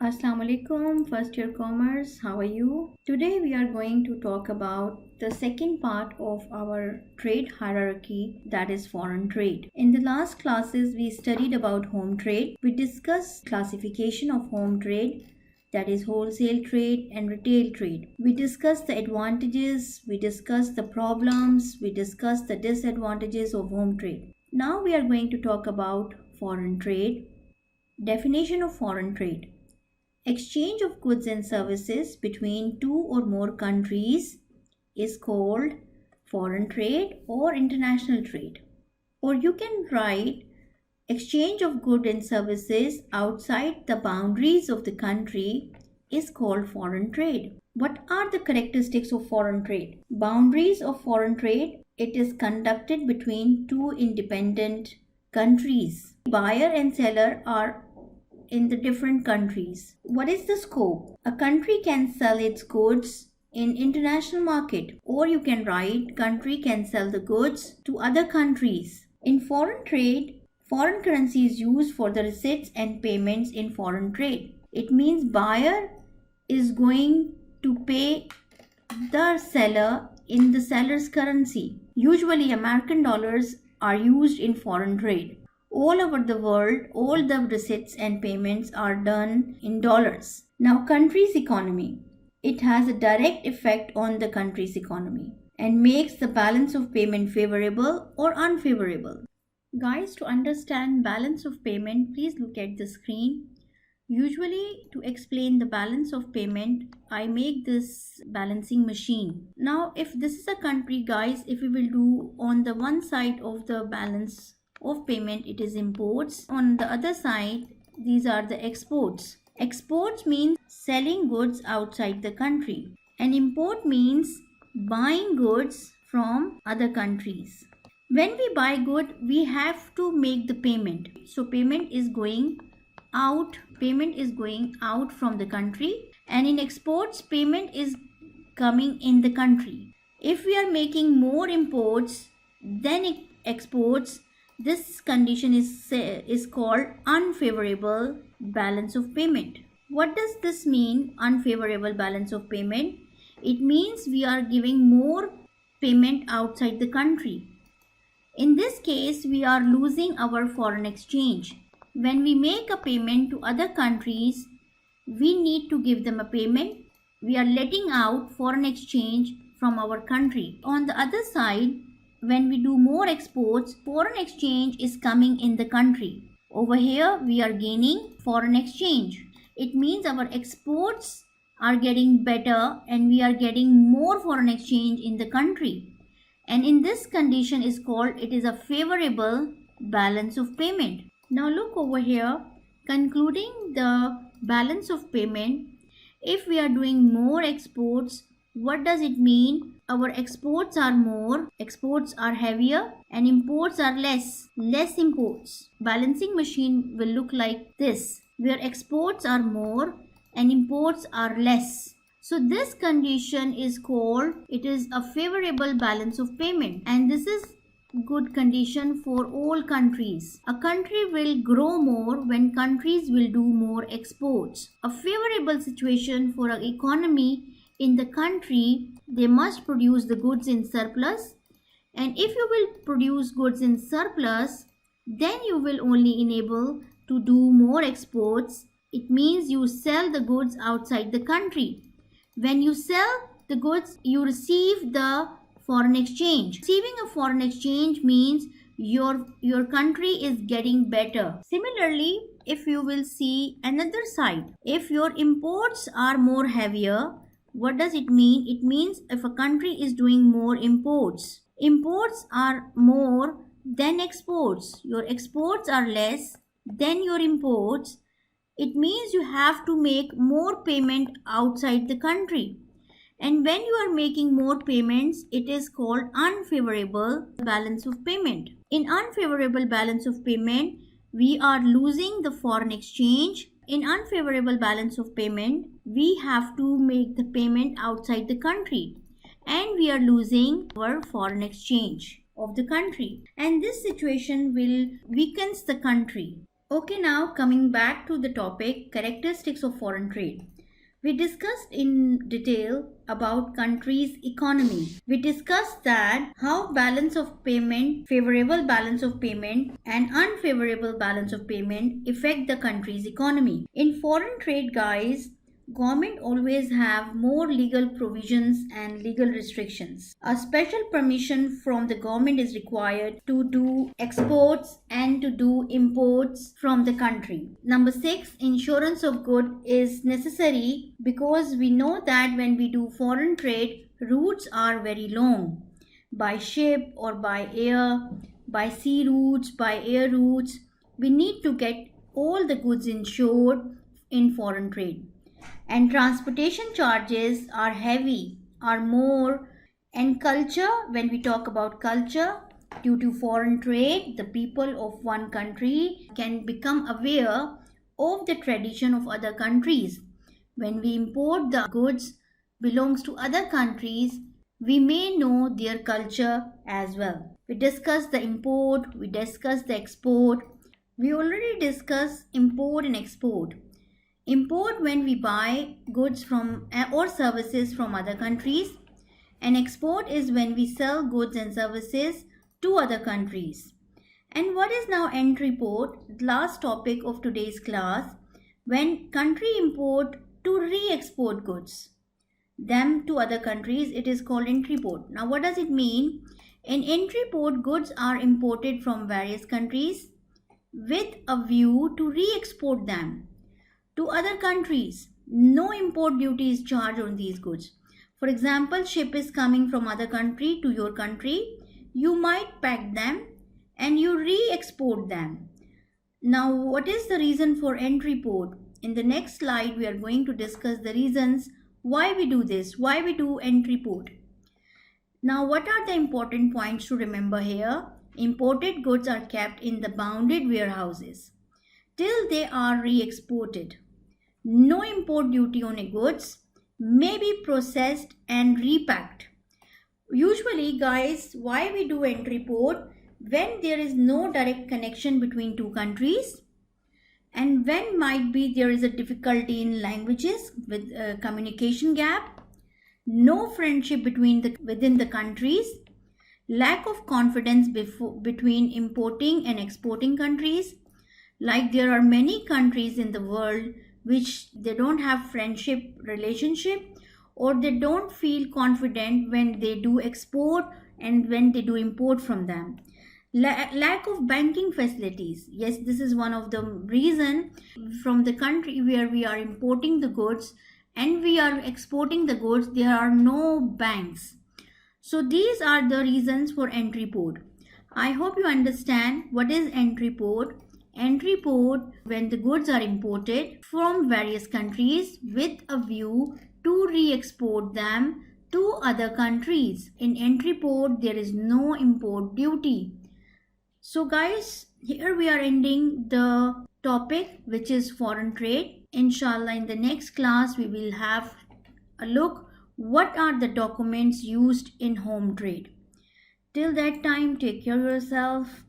Assalamu alaikum, first year commerce. How are you? Today we are going to talk about the second part of our trade hierarchy, that is foreign trade. In the last classes we studied about home trade. We discussed classification of home trade, that is wholesale trade and retail trade. We discussed the advantages, we discussed the problems, we discussed the disadvantages of home trade. Now we are going to talk about foreign trade. Definition of foreign trade: exchange of goods and services between two or more countries is called foreign trade or international trade. Or you can write exchange of goods and services outside the boundaries of the country is called foreign trade. What are the characteristics of foreign trade? Boundaries of foreign trade: it is conducted between two independent countries. Buyer and seller are in the different countries. What is the scope? A country can sell its goods in international market, or you can write country can sell the goods to other countries. In foreign trade, foreign currency is used for the receipts and payments in foreign trade. It means buyer is going to pay the seller in the seller's currency. Usually American dollars are used in foreign trade. All over the world, all the receipts and payments are done in dollars. Now, country's economy. It has a direct effect on the country's economy and makes the balance of payment favorable or unfavorable. Guys, to understand balance of payment, please look at the screen. Usually, to explain the balance of payment, I make this balancing machine. Now, if this is a country, guys, if we will do on the one side of the balance of payment, it is imports. On the other side, these are the exports. Exports means selling goods outside the country, and import means buying goods from other countries. When we buy good, we have to make the payment. So payment is going out from the country, and in exports payment is coming in the country. If we are making more imports than exports, this condition is called unfavorable balance of payment. What does this mean, unfavorable balance of payment? It means we are giving more payment outside the country. In this case, we are losing our foreign exchange. When we make a payment to other countries, we need to give them a payment. We are letting out foreign exchange from our country. On the other side, when we do more exports, foreign exchange is coming in the country. Over here, we are gaining foreign exchange. It means our exports are getting better and we are getting more foreign exchange in the country. And in this condition is called, it is a favorable balance of payment. Now look over here, concluding the balance of payment. If we are doing more exports, what does it mean? Our exports are more, exports are heavier, and imports are less imports. Balancing machine will look like this, where exports are more and imports are less. So this condition is called, it is a favorable balance of payment, and this is good condition for all countries. A country will grow more when countries will do more exports. A favorable situation for an economy in the country, they must produce the goods in surplus, and if you will produce goods in surplus, then you will only enable to do more exports. It means you sell the goods outside the country. When you sell the goods, you receive the foreign exchange. Receiving a foreign exchange means your country is getting better. Similarly, if you will see another side, if your imports are more heavier, what does it mean? It means if a country is doing more imports, imports are more than exports, your exports are less than your imports, it means you have to make more payment outside the country. And when you are making more payments, it is called unfavorable balance of payment. In unfavorable balance of payment, we are losing the foreign exchange. In unfavorable balance of payment, we have to make the payment outside the country, and we are losing our foreign exchange of the country, and this situation will weakens the country. Okay, now coming back to the topic characteristics of foreign trade. We discussed in detail about country's economy. We discussed that how balance of payment, favorable balance of payment and unfavorable balance of payment affect the country's economy. In foreign trade, guys, government always have more legal provisions and legal restrictions. A special permission from the government is required to do exports and to do imports from the country. Number 6, insurance of good is necessary because we know that when we do foreign trade, routes are very long. By ship or by air, by sea routes, by air routes, we need to get all the goods insured in foreign trade, and transportation charges are heavy, are more. And culture, when we talk about culture, due to foreign trade, the people of one country can become aware of the tradition of other countries. When we import the goods belongs to other countries, we may know their culture as well. We discussed the import, we discussed the export. We already discussed import and export. Import when we buy goods from or services from other countries, and export is when we sell goods and services to other countries. And what is now entry port? Last topic of today's class. When country import to re-export goods them to other countries, it is called entry port. Now what does it mean? In entry port, goods are imported from various countries with a view to re-export them to other countries. No import duty is charged on these goods. For example, ship is coming from other country to your country. You might pack them and you re-export them. Now, what is the reason for entry port? In the next slide, we are going to discuss the reasons why we do this, why we do entry port. Now, what are the important points to remember here? Imported goods are kept in the bounded warehouses till they are re-exported. No import duty on goods, may be processed and repacked. Usually, guys, why we do entry port? When there is no direct connection between two countries, and when might be there is a difficulty in languages with a communication gap, no friendship within the countries, lack of confidence between importing and exporting countries. Like there are many countries in the world which they don't have friendship relationship, or they don't feel confident when they do export and when they do import from them. Lack of banking facilities, yes, this is one of the reason. From the country where we are importing the goods and we are exporting the goods, there are no banks. So these are the reasons for entry port. I hope you understand what is entry port. Entry port when the goods are imported from various countries with a view to re-export them to other countries. In entry port, there is no import duty. So guys, here we are ending the topic, which is foreign trade. Inshallah, in the next class, we will have a look what are the documents used in home trade. Till that time, take care of yourself.